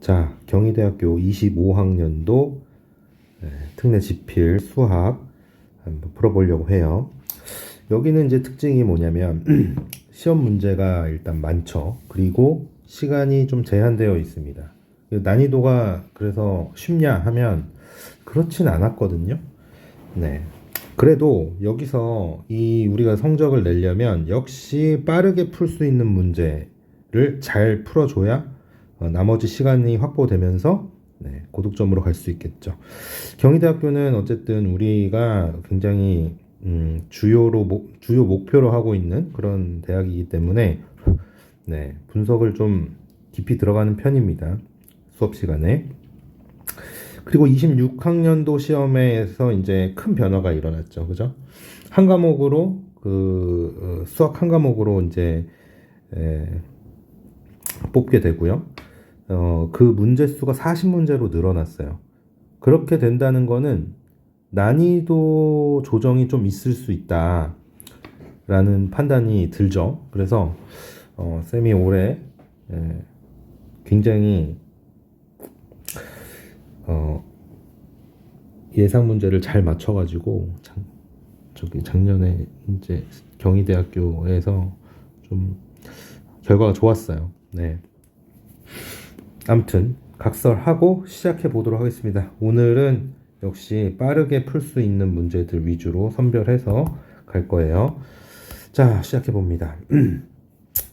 자, 경희대학교 25학년도 특례 지필 수학 한번 풀어보려고 해요. 여기는 이제 특징이 뭐냐면 시험 문제가 일단 많죠. 그리고 시간이 좀 제한되어 있습니다. 난이도가 그래서 쉽냐 하면 그렇진 않았거든요. 네. 그래도 여기서 우리가 성적을 내려면 역시 빠르게 풀 수 있는 문제를 잘 풀어줘야 나머지 시간이 확보되면서 고득점으로 갈 수 있겠죠. 경희대학교는 어쨌든 우리가 굉장히 주요 목표로 하고 있는 그런 대학이기 때문에 분석을 좀 깊이 들어가는 편입니다. 수업 시간에. 그리고 26학년도 시험에서 이제 큰 변화가 일어났죠. 그죠? 한 과목으로 수학 한 과목으로 이제 뽑게 되고요. 그 문제 수가 40문제로 늘어났어요. 그렇게 된다는 거는 난이도 조정이 좀 있을 수 있다 라는 판단이 들죠. 그래서 쌤이 올해 굉장히 예상 문제를 잘 맞춰가지고 작년에 이제 경희대학교에서 좀 결과가 좋았어요. 네. 아무튼 각설하고 시작해 보도록 하겠습니다. 오늘은 역시 빠르게 풀 수 있는 문제들 위주로 선별해서 갈 거예요. 자, 시작해 봅니다.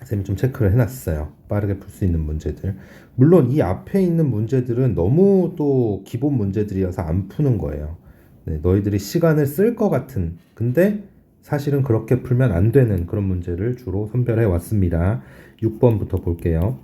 쌤이 좀 체크를 해놨어요. 빠르게 풀 수 있는 문제들. 물론 이 앞에 있는 문제들은 너무 또 기본 문제들이어서 안 푸는 거예요. 너희들이 시간을 쓸 것 같은, 근데 사실은 그렇게 풀면 안 되는 그런 문제를 주로 선별해 왔습니다. 6번부터 볼게요.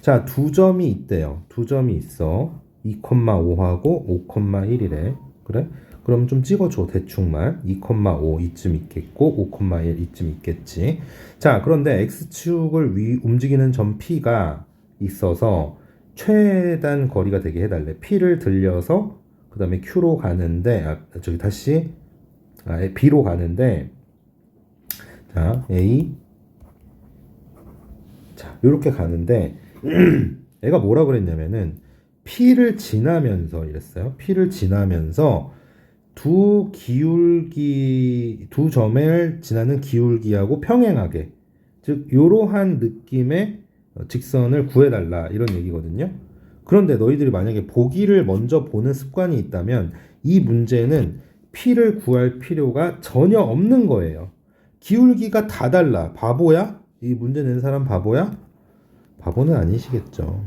자, 두 점이 있대요. 두 점이 있어. 2,5하고 5,1이래. 그래? 그럼 좀 찍어줘. 대충만. 2,5 이쯤 있겠고 5,1 이쯤 있겠지. 자, 그런데 X축을 움직이는 점 P가 있어서 최단 거리가 되게 해달래. P를 들려서 그 다음에 Q로 가는데 B로 가는데 자, A 자, 요렇게 가는데 애가 뭐라 그랬냐면은 P를 지나면서 이랬어요. P를 지나면서 두 점을 지나는 기울기하고 평행하게, 즉 요러한 느낌의 직선을 구해달라 이런 얘기거든요. 그런데 너희들이 만약에 보기를 먼저 보는 습관이 있다면 이 문제는 P를 구할 필요가 전혀 없는 거예요. 기울기가 다 달라. 바보야? 이 문제 낸 사람 바보야? 바보는 아니시겠죠.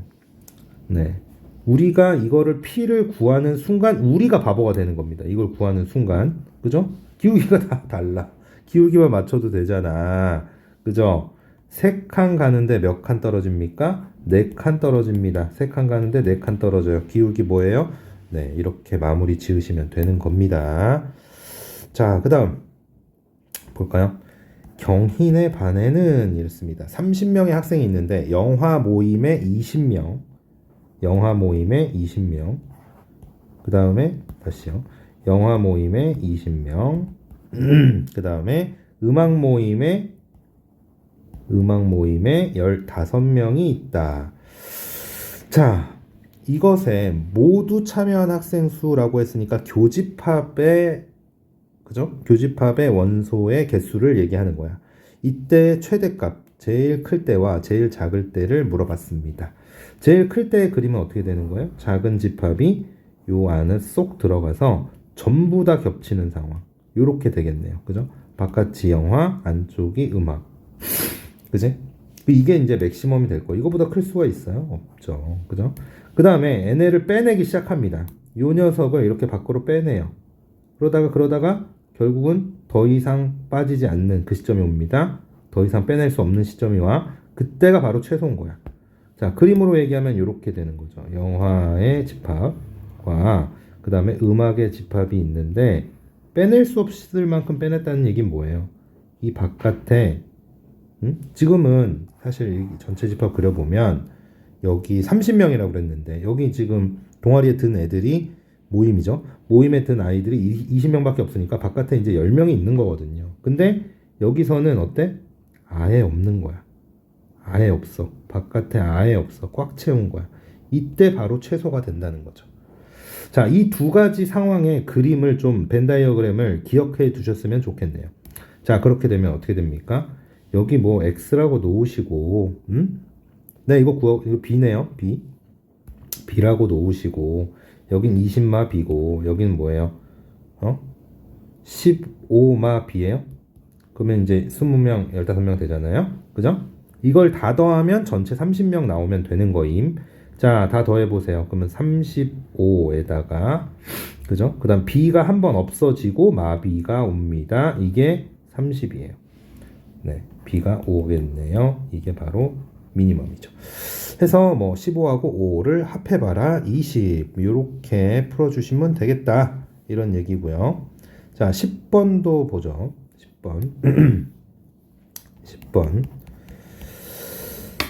네. 우리가 이거를 P를 구하는 순간 우리가 바보가 되는 겁니다. 이걸 구하는 순간. 그죠? 기울기가 다 달라. 기울기만 맞춰도 되잖아. 그죠? 3칸 가는데 몇 칸 떨어집니까? 4칸 떨어집니다. 3칸 가는데 4칸 떨어져요. 기울기 뭐예요? 네, 이렇게 마무리 지으시면 되는 겁니다. 자, 그 다음 볼까요? 경희내 반에는 이렇습니다. 30명의 학생이 있는데 영화 모임에 20명, 그 다음에 다시요. 영화 모임에 20명, 그 다음에 음악 모임에 15명이 있다. 자, 이것에 모두 참여한 학생 수라고 했으니까 교집합의 원소의 개수를 얘기하는 거야. 이때 최대값, 제일 클 때와 제일 작을 때를 물어봤습니다. 제일 클 때의 그림은 어떻게 되는 거예요? 작은 집합이 요 안에 쏙 들어가서 전부 다 겹치는 상황. 요렇게 되겠네요. 그죠? 바깥이 영화, 안쪽이 음악. 그지? 이게 이제 맥시멈이 될 거예요. 이거보다 클 수가 있어요? 없죠. 그죠? 그 다음에 얘네를 빼내기 시작합니다. 요 녀석을 이렇게 밖으로 빼내요. 그러다가 결국은 더 이상 빠지지 않는 그 시점이 옵니다. 더 이상 빼낼 수 없는 시점이 와. 그때가 바로 최소인 거야. 자, 그림으로 얘기하면 이렇게 되는 거죠. 영화의 집합과 그 다음에 음악의 집합이 있는데 빼낼 수 없을 만큼 빼냈다는 얘기는 뭐예요? 이 바깥에 지금은 사실 전체 집합 그려보면 여기 30명이라고 그랬는데 여기 지금 동아리에 든 애들이 모임이죠. 모임에 든 아이들이 20명밖에 없으니까 바깥에 이제 10명이 있는 거거든요. 근데 여기서는 어때? 아예 없는 거야. 아예 없어. 바깥에 아예 없어. 꽉 채운 거야. 이때 바로 최소가 된다는 거죠. 자, 이 두 가지 상황의 그림을 좀 벤 다이어그램을 기억해 두셨으면 좋겠네요. 자, 그렇게 되면 어떻게 됩니까? 여기 뭐 x라고 놓으시고, 네, 이거 b네요. b라고 놓으시고, 여긴 20마 b고, 여긴 뭐예요? 15마 b예요? 그러면 이제 20명, 15명 되잖아요. 그죠? 이걸 다 더하면 전체 30명 나오면 되는 거임. 자, 다 더해보세요. 그러면 35에다가, 그죠? 그 다음 b가 한 번 없어지고 마비가 옵니다. 이게 30이에요. 네, b가 5겠네요. 이게 바로 미니멈이죠. 해서 뭐 15하고 5를 합해봐라 20 이렇게 풀어주시면 되겠다. 이런 얘기고요. 자, 10번도 보죠. 10번. 10번.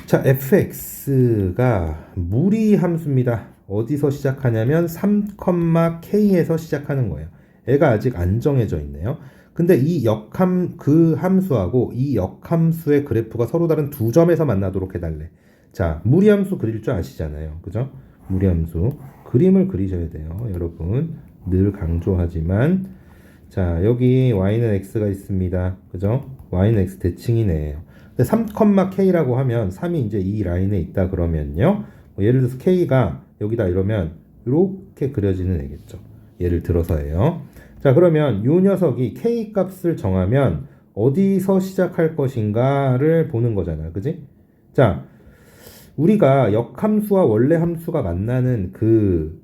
자, fx가 무리 함수입니다. 어디서 시작하냐면 3,k에서 시작하는 거예요. 애가 아직 안 정해져 있네요. 근데 이 그 함수하고 이 역함수의 그래프가 서로 다른 두 점에서 만나도록 해달래. 자, 무리함수 그릴 줄 아시잖아요. 그죠? 무리함수. 그림을 그리셔야 돼요. 여러분. 늘 강조하지만. 자, 여기 y는 x가 있습니다. 그죠? y는 x 대칭이네요. 3,k라고 하면 3이 이제 이 라인에 있다 그러면요. 예를 들어서 k가 여기다 이러면 이렇게 그려지는 애겠죠. 예를 들어서예요. 자, 그러면 이 녀석이 k 값을 정하면 어디서 시작할 것인가를 보는 거잖아. 그지? 자, 우리가 역함수와 원래 함수가 만나는 그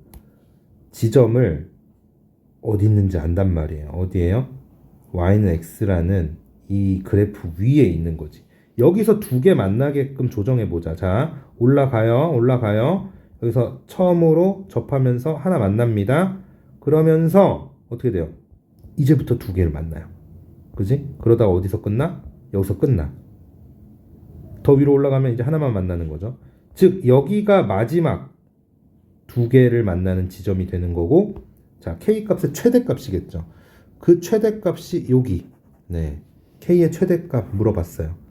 지점을 어디 있는지 안단 말이에요. 어디에요? y는 x라는 이 그래프 위에 있는 거지. 여기서 두 개 만나게끔 조정해 보자. 자, 올라가요. 여기서 처음으로 접하면서 하나 만납니다. 그러면서 어떻게 돼요? 이제부터 두 개를 만나요. 그지? 그러다가 어디서 끝나? 여기서 끝나. 더 위로 올라가면 이제 하나만 만나는 거죠. 즉, 여기가 마지막 두 개를 만나는 지점이 되는 거고, 자, k 값의 최대값이겠죠. 그 최대값이 여기. 네. k의 최대값 물어봤어요.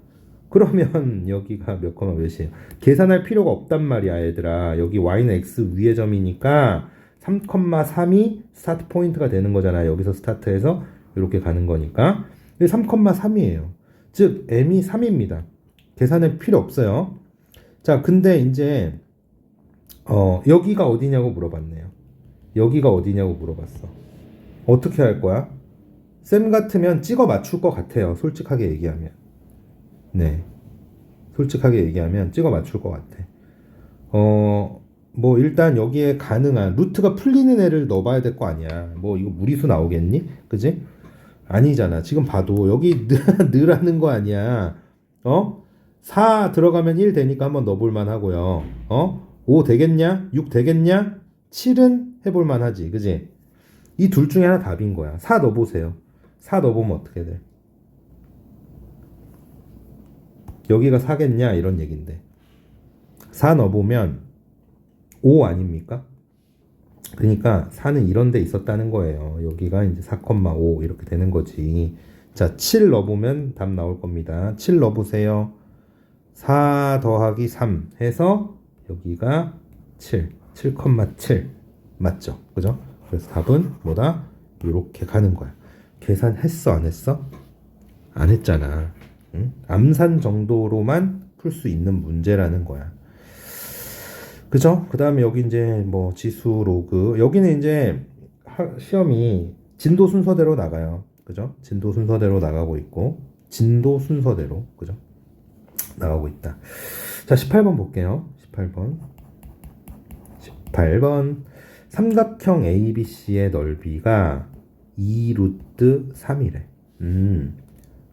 그러면 여기가 몇 컴마 몇이에요? 계산할 필요가 없단 말이야, 얘들아. 여기 y는 x 위의 점이니까 3,3이 스타트 포인트가 되는 거잖아. 여기서 스타트해서 이렇게 가는 거니까. 3,3이에요. 즉, m이 3입니다. 계산할 필요 없어요. 자, 근데 이제 여기가 어디냐고 물어봤네요. 여기가 어디냐고 물어봤어. 어떻게 할 거야? 쌤 같으면 찍어 맞출 것 같아요. 솔직하게 얘기하면. 네. 솔직하게 얘기하면 찍어 맞출 것 같아. 뭐 일단 여기에 가능한 루트가 풀리는 애를 넣어봐야 될 거 아니야. 뭐 이거 무리수 나오겠니? 그지? 아니잖아. 지금 봐도 여기 느라는 거 아니야. 4 들어가면 1 되니까 한번 넣어볼 만하고요. 5 되겠냐? 6 되겠냐? 7은 해볼 만하지. 그지? 이 둘 중에 하나 답인 거야. 4 넣어보세요. 4 넣어보면 어떻게 돼? 여기가 4겠냐? 이런 얘긴데. 4 넣어보면 5 아닙니까? 그러니까 4는 이런 데 있었다는 거예요. 여기가 이제 4,5 이렇게 되는 거지. 자, 7 넣어보면 답 나올 겁니다. 7 넣어보세요. 4 더하기 3 해서 여기가 7,7 맞죠? 그죠? 그래서 답은 뭐다? 이렇게 가는 거야. 계산했어? 안 했어? 안 했잖아. 응? 암산 정도로만 풀 수 있는 문제라는 거야. 그죠? 그 다음에 여기 이제 뭐 지수 로그. 여기는 이제 시험이 진도 순서대로 나가요. 그죠? 진도 순서대로 나가고 있고, 진도 순서대로. 그죠? 나가고 있다. 자, 18번 볼게요. 18번. 삼각형 ABC의 넓이가 2루트 3이래.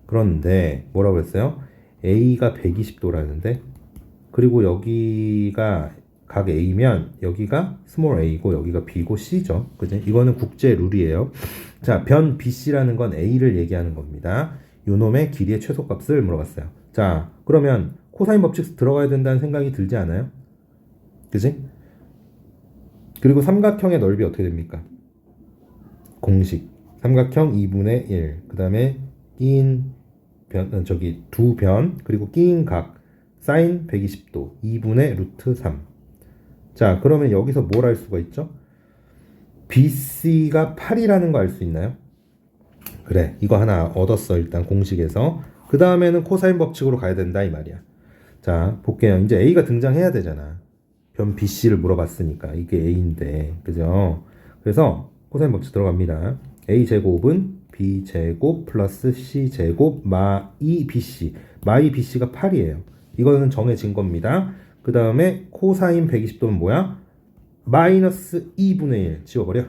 그런데 뭐라고 그랬어요? A가 120도라는데, 그리고 여기가 각 A면 여기가 스몰 a고 여기가 B고 C죠. 그지? 이거는 국제 룰이에요. 자, 변 BC라는 건 A를 얘기하는 겁니다. 요놈의 길이의 최소값을 물어봤어요. 자, 그러면 코사인 법칙 들어가야 된다는 생각이 들지 않아요? 그지? 그리고 삼각형의 넓이 어떻게 됩니까? 공식. 삼각형 2분의 1. 그 다음에 끼인 변, 두 변, 그리고 끼인 각. 사인 120도. 2분의 루트 3. 자, 그러면 여기서 뭘 알 수가 있죠? BC가 8이라는 거 알 수 있나요? 그래, 이거 하나 얻었어. 일단 공식에서. 그 다음에는 코사인 법칙으로 가야 된다 이 말이야. 자, 볼게요. 이제 A가 등장해야 되잖아. 변 BC를 물어봤으니까 이게 A인데, 그죠? 그래서 코사인 법칙 들어갑니다. A 제곱은 B 제곱 플러스 C 제곱 마이 BC. 마이 BC가 8이에요. 이거는 정해진 겁니다. 그 다음에 코사인 120도는 뭐야? 마이너스 2분의 1 지워버려.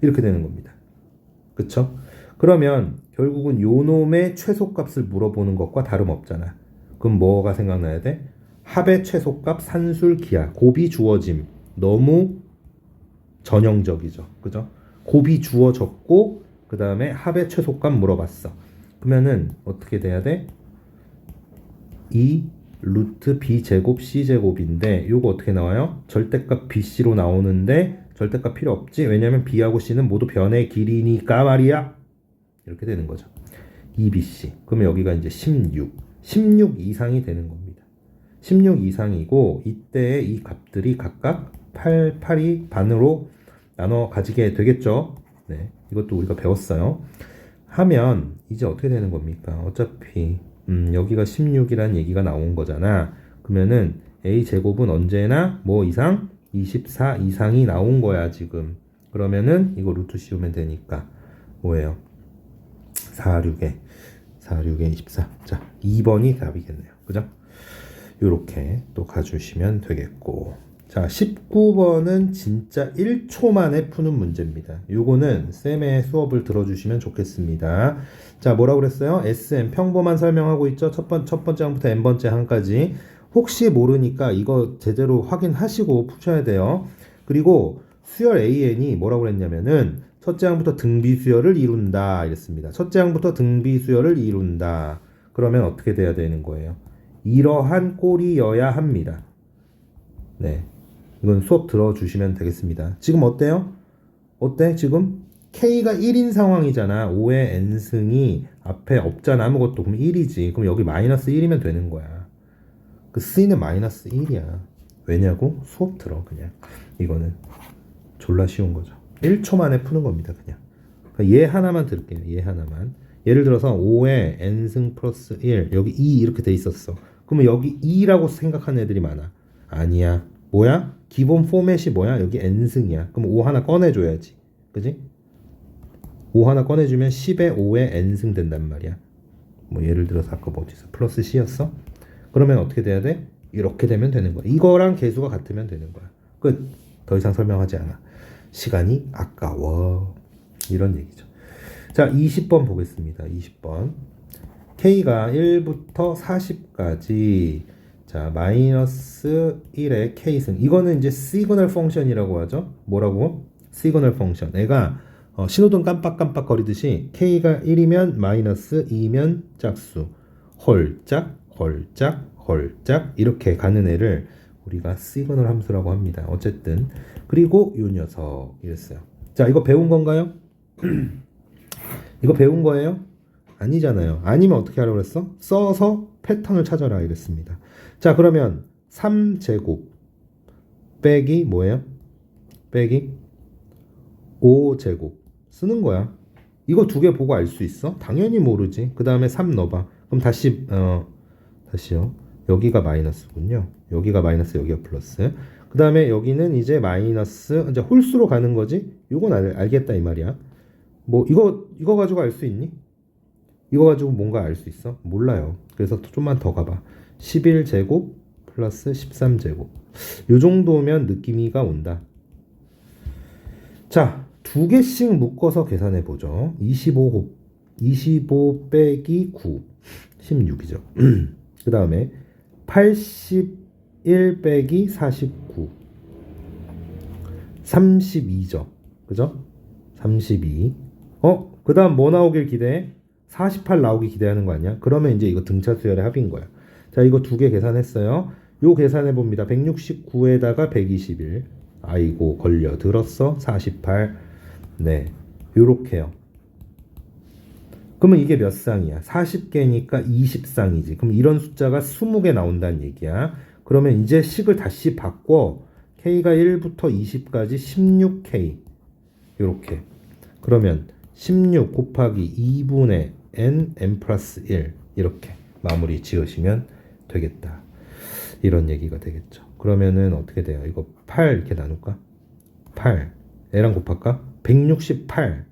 이렇게 되는 겁니다. 그쵸? 그러면 결국은 요 놈의 최소값을 물어보는 것과 다름없잖아. 그럼 뭐가 생각나야 돼? 합의 최소값 산술 기하 곱이 주어짐. 너무 전형적이죠. 그죠? 곱이 주어졌고 그 다음에 합의 최소값 물어봤어. 그러면은 어떻게 돼야 돼? 2 루트 b 제곱 c 제곱인데 요거 어떻게 나와요? 절대값 bc로 나오는데 절대값 필요 없지. 왜냐면 b하고 c는 모두 변의 길이니까 말이야. 이렇게 되는 거죠. 2bc. 그러면 여기가 이제 16 이상이 되는 겁니다. 16 이상이고 이때의 이 값들이 각각 8, 8이 반으로 나눠 가지게 되겠죠. 네, 이것도 우리가 배웠어요. 하면 이제 어떻게 되는 겁니까? 어차피 여기가 16이라는 얘기가 나온 거잖아. 그러면은 a 제곱은 언제나 뭐 이상? 24 이상이 나온 거야 지금. 그러면은 이거 루트 씌우면 되니까 뭐예요? 46에 24. 자, 2번이 답이겠네요. 그죠? 요렇게 또 가주시면 되겠고. 자, 19번은 진짜 1초 만에 푸는 문제입니다. 요거는 쌤의 수업을 들어주시면 좋겠습니다. 자, 뭐라고 그랬어요? SM 평범한 설명하고 있죠? 첫 번째 항부터 n번째 항까지. 혹시 모르니까 이거 제대로 확인하시고 푸셔야 돼요. 그리고 수열 AN이 뭐라고 그랬냐면은 첫째 항부터 등비수열을 이룬다 이랬습니다. 첫째 항부터 등비수열을 이룬다. 그러면 어떻게 돼야 되는 거예요? 이러한 꼴이어야 합니다. 네, 이건 수업 들어주시면 되겠습니다. 지금 어때요? 어때? 지금 K가 1인 상황이잖아. 5의 N승이 앞에 없잖아. 아무것도. 그럼 1이지. 그럼 여기 마이너스 1이면 되는 거야. 그 C는 마이너스 1이야. 왜냐고? 수업 들어 그냥. 이거는 졸라 쉬운 거죠. 1초 만에 푸는 겁니다. 그냥. 그러니까 얘 하나만 들을게요. 얘 하나만. 예를 들어서 5의 N승 플러스 1 여기 2 이렇게 돼 있었어. 그러면 여기 2라고 생각하는 애들이 많아. 아니야. 뭐야? 기본 포맷이 뭐야? 여기 n승이야. 그럼 5 하나 꺼내줘야지. 그지? 5 하나 꺼내주면 10의 5의 n승 된단 말이야. 뭐 예를 들어서 아까 뭐 어디서 플러스 c였어? 그러면 어떻게 돼야 돼? 이렇게 되면 되는 거야. 이거랑 개수가 같으면 되는 거야. 끝. 더 이상 설명하지 않아. 시간이 아까워. 이런 얘기죠. 자, 20번 보겠습니다. 20번. K가 1부터 40까지 자, 마이너스 1의 K승. 이거는 이제 시그널 펑션이라고 하죠. 뭐라고? 시그널 펑션. 애가 신호등 깜빡깜빡 거리듯이 K가 1이면 마이너스 2면 짝수. 헐짝, 헐짝, 헐짝 이렇게 가는 애를 우리가 시그널 함수라고 합니다. 어쨌든. 그리고 요 녀석 이랬어요. 자, 이거 배운 건가요? 이거 배운 거예요? 아니잖아요. 아니면 어떻게 하라고 그랬어? 써서 패턴을 찾아라 이랬습니다. 자, 그러면 3제곱 빼기 뭐예요? 빼기 5제곱 쓰는 거야. 이거 두 개 보고 알 수 있어? 당연히 모르지. 그 다음에 3 넣어봐. 그럼 다시요. 여기가 마이너스군요. 여기가 마이너스, 여기가 플러스. 그 다음에 여기는 이제 마이너스, 이제 홀수로 가는 거지? 이건 알겠다 이 말이야. 뭐 이거 가지고 알 수 있니? 이거 가지고 뭔가 알 수 있어? 몰라요. 그래서 좀만 더 가봐. 11제곱 플러스 13제곱. 요 정도면 느낌이가 온다. 자, 두 개씩 묶어서 계산해 보죠. 25 빼기 9 16이죠. 그 다음에 81 빼기 49 32죠. 그죠? 32. 그 다음 뭐 나오길 기대해? 48 나오기 기대하는 거 아니야? 그러면 이제 이거 등차 수열의 합인 거야. 자, 이거 두 개 계산했어요. 요 계산해 봅니다. 169에다가 121. 아이고 걸려 들었어. 48. 네, 요렇게요. 그러면 이게 몇 쌍이야? 40개니까 20쌍이지. 그럼 이런 숫자가 20개 나온다는 얘기야. 그러면 이제 식을 다시 바꿔. K가 1부터 20까지 16K 요렇게. 그러면 16 곱하기 2분의 n 플러스 1 이렇게 마무리 지으시면 되겠다. 이런 얘기가 되겠죠. 그러면은 어떻게 돼요? 이거 8 이렇게 나눌까? 8 N랑 곱할까? 168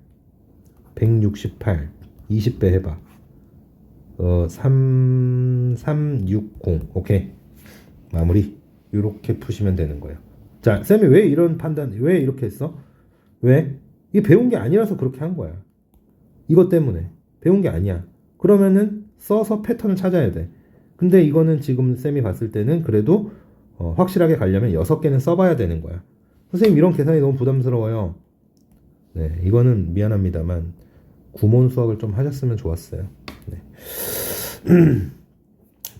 20배 해봐. 3360 오케이 마무리. 이렇게 푸시면 되는 거예요. 자, 쌤이 왜 이런 판단, 왜 이렇게 했어? 왜? 이게 배운 게 아니라서 그렇게 한 거야. 이것 때문에 배운 게 아니야. 그러면은 써서 패턴을 찾아야 돼. 근데 이거는 지금 쌤이 봤을 때는 그래도 확실하게 가려면 6개는 써봐야 되는 거야. 선생님 이런 계산이 너무 부담스러워요. 네, 이거는 미안합니다만 구몬 수학을 좀 하셨으면 좋았어요. 네.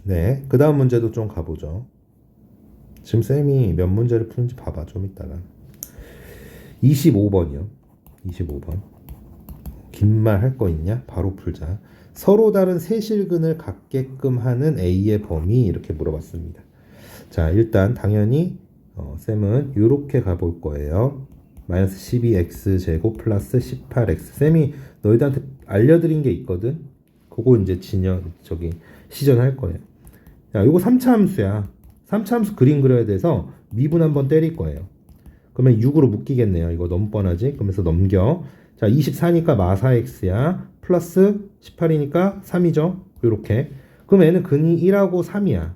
네, 그 다음 문제도 좀 가보죠. 지금 쌤이 몇 문제를 푸는지 봐봐, 좀 이따가. 25번이요. 25번. 긴 말 할 거 있냐? 바로 풀자. 서로 다른 세실근을 갖게끔 하는 A의 범위 이렇게 물어봤습니다. 자, 일단 당연히 쌤은 이렇게 가볼 거예요. 마이너스 12x 제곱 플러스 18x. 쌤이 너희들한테 알려드린 게 있거든. 그거 이제 시전할 거예요. 야, 이거 3차 함수야. 3차 함수 그림 그려야 돼서 미분 한번 때릴 거예요. 그러면 6으로 묶이겠네요. 이거 너무 뻔하지? 그러면서 넘겨. 자, 24니까 마사x야. 플러스 18이니까 3이죠. 요렇게. 그럼 얘는 근이 1하고 3이야.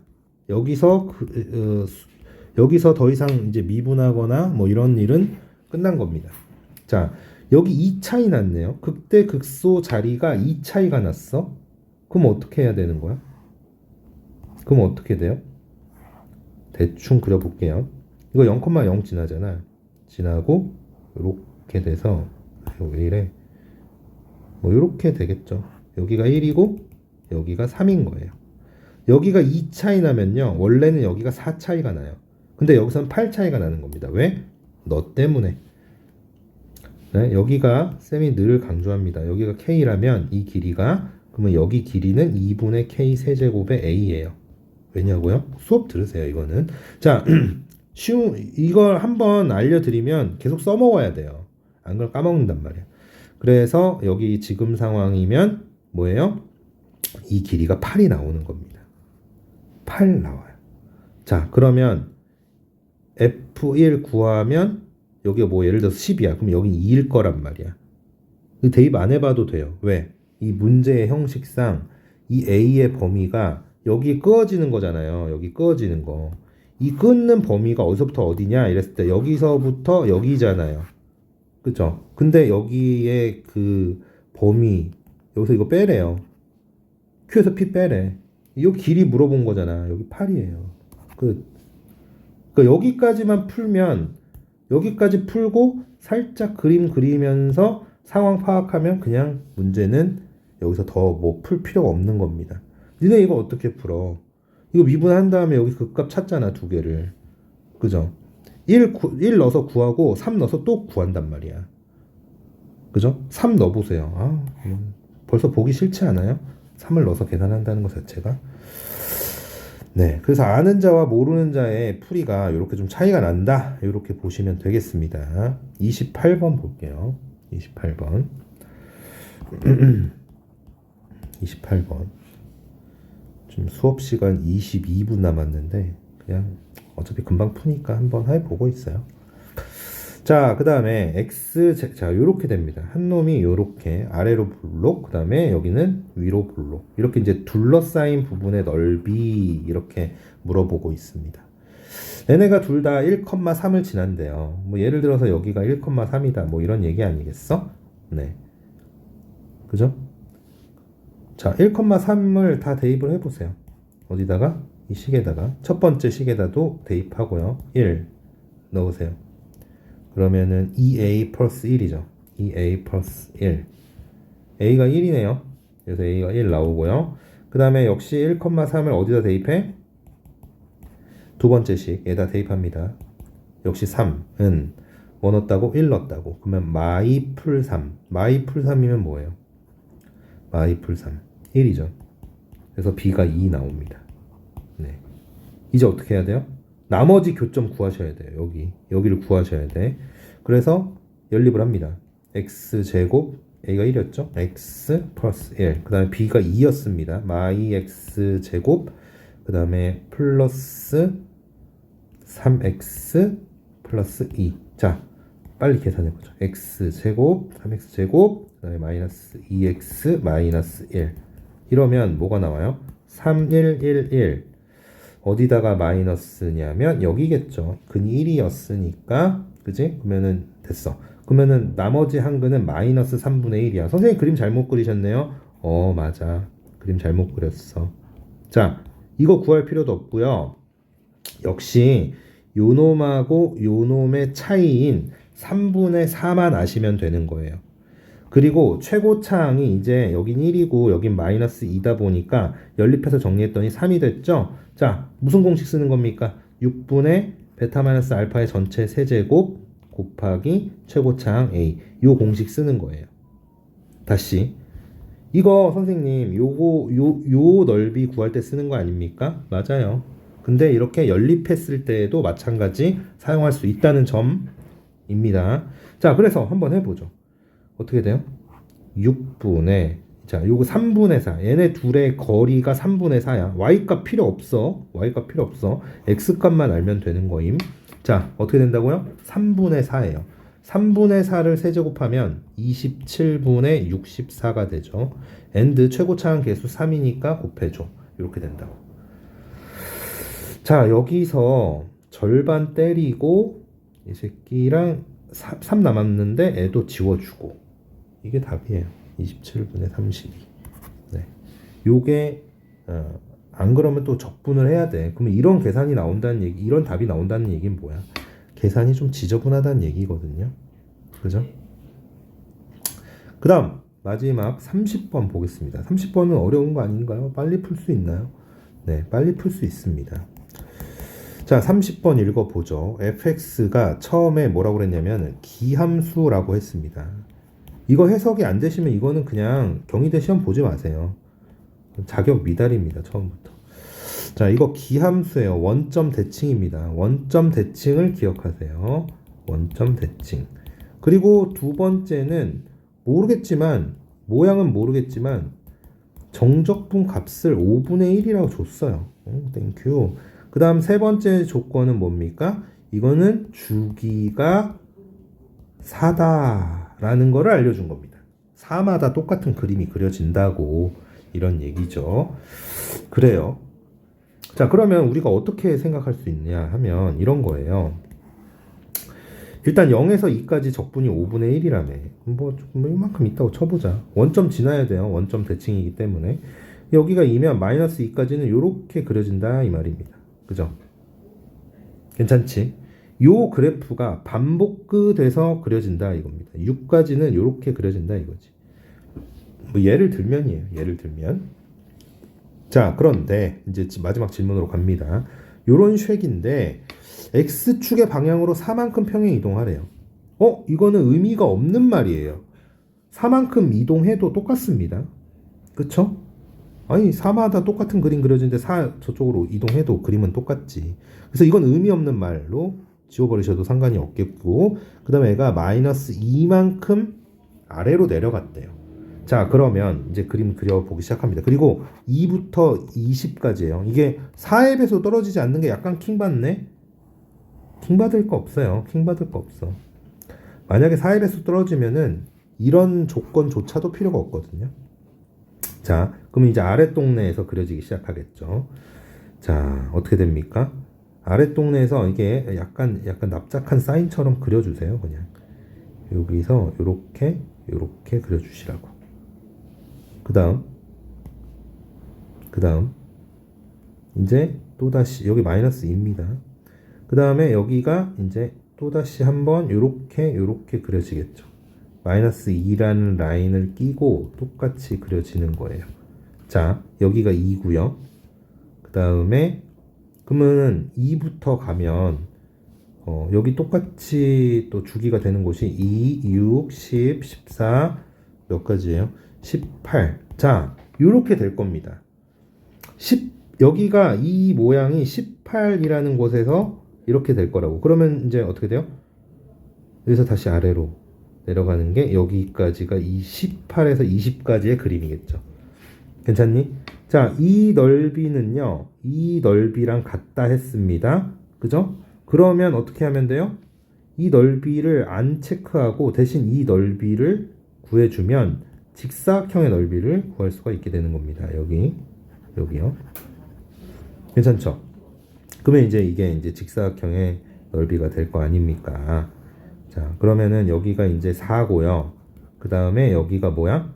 여기서 더 이상 이제 미분하거나 뭐 이런 일은 끝난 겁니다. 자, 여기 2 차이 났네요. 극대 극소 자리가 2 차이가 났어. 그럼 어떻게 해야 되는 거야? 그럼 어떻게 돼요? 대충 그려볼게요. 이거 0,0 지나잖아. 지나고 이렇게 돼서 왜 이래? 뭐 이렇게 되겠죠. 여기가 1이고 여기가 3인 거예요. 여기가 2 차이 나면요. 원래는 여기가 4 차이가 나요. 근데 여기서는 8 차이가 나는 겁니다. 왜? 너 때문에. 네, 여기가 쌤이 늘 강조합니다. 여기가 K라면 이 길이가 그러면 여기 길이는 2분의 K 세제곱의 A예요. 왜냐고요? 수업 들으세요. 이거는. 자, 이걸 한번 알려드리면 계속 써먹어야 돼요. 안 그러면 까먹는단 말이야. 그래서 여기 지금 상황이면 뭐예요? 이 길이가 8이 나오는 겁니다. 8 나와요. 자, 그러면 F1 구하면 여기가 뭐 예를 들어서 10이야. 그럼 여기 2일 거란 말이야. 대입 안 해봐도 돼요. 왜? 이 문제의 형식상 이 A의 범위가 여기 끄어지는 거잖아요. 여기 끄어지는 거. 이 끊는 범위가 어디서부터 어디냐 이랬을 때 여기서부터 여기잖아요. 그죠? 근데 여기에 그 범위 여기서 이거 빼래요. Q에서 P 빼래. 이 길이 물어본 거잖아. 여기 8이에요. 그러니까 여기까지만 풀면 여기까지 풀고 살짝 그림 그리면서 상황 파악하면 그냥 문제는 여기서 더 뭐 풀 필요가 없는 겁니다. 니네 이거 어떻게 풀어? 이거 미분한 다음에 여기 극값 찾잖아, 두 개를. 그죠? 1 넣어서 구하고 3 넣어서 또 구한단 말이야. 그죠? 3 넣어보세요. 벌써 보기 싫지 않아요? 3을 넣어서 계산한다는 것 자체가. 네, 그래서 아는 자와 모르는 자의 풀이가 이렇게 좀 차이가 난다. 이렇게 보시면 되겠습니다. 28번 볼게요. 28번. 28번. 지금 수업 시간 22분 남았는데 그냥 어차피 금방 푸니까 한번 해보고 있어요. 자, 그 다음에 자, 요렇게 됩니다. 한 놈이 요렇게 아래로 볼록, 그 다음에 여기는 위로 볼록. 이렇게 이제 둘러싸인 부분의 넓이 이렇게 물어보고 있습니다. 얘네가 둘 다 1,3을 지난대요. 뭐 예를 들어서 여기가 1,3이다. 뭐 이런 얘기 아니겠어? 네. 그죠? 자, 1,3을 다 대입을 해보세요. 어디다가? 이 식에다가. 첫 번째 식에다도 대입하고요. 1 넣으세요. 그러면은 2a 플러스 1이죠. 2a 플러스 1. a가 1이네요. 그래서 a가 1 나오고요. 그 다음에 역시 1,3을 어디다 대입해? 두 번째 식에다 대입합니다. 역시 3은 뭐 넣었다고? 1 넣었다고. 그러면 마이 풀 3. 마이 풀 3이면 뭐예요? 마이 풀 3. 1이죠. 그래서 b가 2 나옵니다. 네. 이제 어떻게 해야 돼요? 나머지 교점 구하셔야 돼요. 여기를 구하셔야 돼. 그래서 연립을 합니다. x제곱 a가 1이었죠. x 플러스 1. 그 다음에 b가 2였습니다. 마이 x제곱 그 다음에 플러스 3x 플러스 2. 자, 빨리 계산해보죠. x제곱 3x제곱 그 다음에 마이너스 2x 마이너스 1. 이러면 뭐가 나와요? 3111. 어디다가 마이너스냐면 여기겠죠. 근이 1이었으니까 그지? 그러면은 됐어. 그러면은 나머지 한근은 마이너스 3분의 1이야. 선생님 그림 잘못 그리셨네요. 맞아. 그림 잘못 그렸어. 자, 이거 구할 필요도 없고요. 역시 요놈하고 요놈의 차이인 3분의 4만 아시면 되는 거예요. 그리고 최고차항이 이제 여긴 1이고 여긴 마이너스 2다 보니까 연립해서 정리했더니 3이 됐죠? 자, 무슨 공식 쓰는 겁니까? 6분의 베타 마이너스 알파의 전체 세제곱 곱하기 최고차항 A. 요 공식 쓰는 거예요. 다시. 이거 선생님 요 넓이 구할 때 쓰는 거 아닙니까? 맞아요. 근데 이렇게 연립했을 때에도 마찬가지 사용할 수 있다는 점입니다. 자, 그래서 한번 해보죠. 어떻게 돼요? 6분의 자, 요거 3분의 4. 얘네 둘의 거리가 3분의 4야. y값 필요 없어. y값 필요 없어. x값만 알면 되는 거임. 자, 어떻게 된다고요? 3분의 4예요. 3분의 4를 세제곱하면 27분의 64가 되죠. and 최고차항 계수 3이니까 곱해줘. 이렇게 된다고. 자, 여기서 절반 때리고 이 새끼랑 3 남았는데 애도 지워주고 이게 답이에요. 27분의 32. 네. 요게 안 그러면 또 적분을 해야 돼. 그러면 이런 계산이 나온다는 얘기, 이런 답이 나온다는 얘기는 뭐야? 계산이 좀 지저분하다는 얘기거든요. 그죠? 그 다음 마지막 30번 보겠습니다. 30번은 어려운 거 아닌가요? 빨리 풀 수 있나요? 네, 빨리 풀 수 있습니다. 자, 30번 읽어보죠. fx가 처음에 뭐라고 그랬냐면 기함수라고 했습니다. 이거 해석이 안 되시면 이거는 그냥 경희대 시험 보지 마세요. 자격 미달입니다. 처음부터. 자, 이거 기함수예요. 원점 대칭입니다. 원점 대칭을 기억하세요. 원점 대칭. 그리고 두 번째는 모르겠지만 모양은 모르겠지만 정적분 값을 5분의 1이라고 줬어요. 땡큐. 그 다음 세 번째 조건은 뭡니까? 이거는 주기가 4다라는 거를 알려준 겁니다. 4마다 똑같은 그림이 그려진다고 이런 얘기죠. 그래요. 자, 그러면 우리가 어떻게 생각할 수 있냐 하면 이런 거예요. 일단 0에서 2까지 적분이 5분의 1이라며. 뭐 이만큼 있다고 쳐보자. 원점 지나야 돼요. 원점 대칭이기 때문에. 여기가 2면 마이너스 2까지는 이렇게 그려진다 이 말입니다. 그죠? 괜찮지? 요 그래프가 반복돼서 그려진다 이겁니다. 6까지는 이렇게 그려진다 이거지. 뭐 예를 들면이에요. 예를 들면. 자, 그런데 이제 마지막 질문으로 갑니다. 요런 쉐인데 x축의 방향으로 4만큼 평행 이동하래요. 이거는 의미가 없는 말이에요. 4만큼 이동해도 똑같습니다. 그쵸? 아니 4마다 똑같은 그림 그려지는데 4 저쪽으로 이동해도 그림은 똑같지. 그래서 이건 의미 없는 말로 지워버리셔도 상관이 없겠고, 그 다음에 얘가 마이너스 2만큼 아래로 내려갔대요. 자, 그러면 이제 그림 그려보기 시작합니다. 그리고 2부터 20까지예요. 이게 4의 배수 떨어지지 않는 게 약간 킹받네? 킹받을 거 없어요. 킹받을 거 없어. 만약에 4의 배수 떨어지면은 이런 조건조차도 필요가 없거든요. 자, 그럼 이제 아랫동네에서 그려지기 시작하겠죠. 자, 어떻게 됩니까? 아랫동네에서 이게 약간 납작한 사인처럼 그려주세요. 그냥 여기서 요렇게 그려주시라고. 그 다음 이제 또다시 여기 마이너스 2입니다. 그 다음에 여기가 이제 또다시 한번 요렇게 그려지겠죠. 마이너스 2라는 라인을 끼고 똑같이 그려지는 거예요. 자, 여기가 2고요. 그 다음에 그러면 2부터 가면 여기 똑같이 또 주기가 되는 곳이 2, 6, 10, 14 몇 가지예요? 18. 자, 요렇게 될 겁니다. 여기가 이 모양이 18이라는 곳에서 이렇게 될 거라고. 그러면 이제 어떻게 돼요? 여기서 다시 아래로 내려가는 게 여기까지가 이 18에서 20까지의 그림이겠죠. 괜찮니? 자, 이 넓이는요, 이 넓이랑 같다 했습니다. 그죠? 그러면 어떻게 하면 돼요? 이 넓이를 안 체크하고 대신 이 넓이를 구해주면 직사각형의 넓이를 구할 수가 있게 되는 겁니다. 여기요. 괜찮죠? 그러면 이게 이제 직사각형의 넓이가 될 거 아닙니까? 자, 그러면은 여기가 이제 4고요. 그 다음에 여기가 뭐야?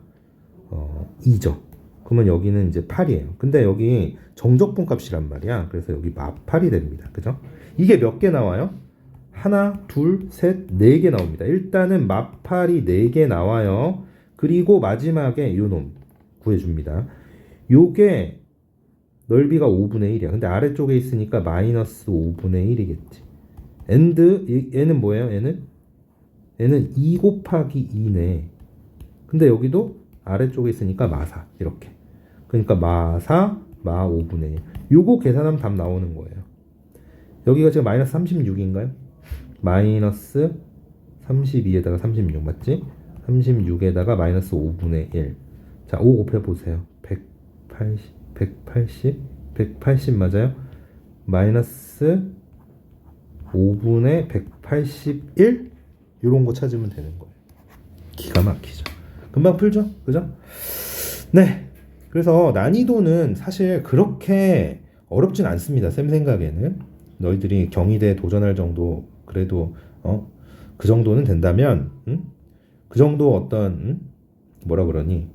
2죠. 그러면 여기는 이제 8이에요. 근데 여기 정적분 값이란 말이야. 그래서 여기 마8이 됩니다. 그죠? 이게 몇 개 나와요? 하나, 둘, 셋, 네 개 나옵니다. 일단은 마8이 4개 나와요. 그리고 마지막에 요놈 구해줍니다. 요게 넓이가 5분의 1이야. 근데 아래쪽에 있으니까 마이너스 5분의 1이겠지. 얘는 뭐예요? 얘는 2 곱하기 2네. 근데 여기도 아래쪽에 있으니까 마4 이렇게. 그러니까 마4, 마 5분의 1. 요거 계산하면 답 나오는 거예요. 여기가 지금 마이너스 36인가요? 마이너스 32에다가 36 맞지? 36에다가 마이너스 5분의 1. 자, 5 곱해보세요. 180 맞아요? 마이너스 5분의 181? 이런 거 찾으면 되는 거예요. 기가 막히죠. 금방 풀죠? 그죠? 네. 그래서 난이도는 사실 그렇게 어렵진 않습니다. 쌤 생각에는. 너희들이 경희대 도전할 정도, 그래도, 그 정도는 된다면, 그 정도 어떤, 뭐라 그러니,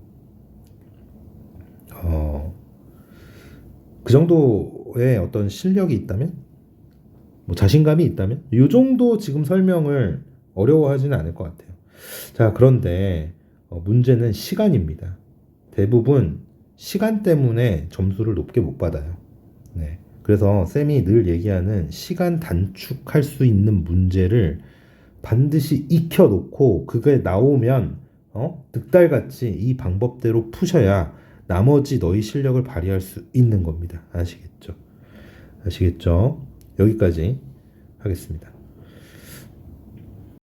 그 정도의 어떤 실력이 있다면, 뭐 자신감이 있다면, 이 정도 지금 설명을 어려워하지는 않을 것 같아요. 자, 그런데 문제는 시간입니다. 대부분 시간 때문에 점수를 높게 못 받아요. 네. 그래서 쌤이 늘 얘기하는 시간 단축할 수 있는 문제를 반드시 익혀놓고 그게 나오면 득달같이 이 방법대로 푸셔야 나머지 너희 실력을 발휘할 수 있는 겁니다. 아시겠죠? 여기까지 하겠습니다.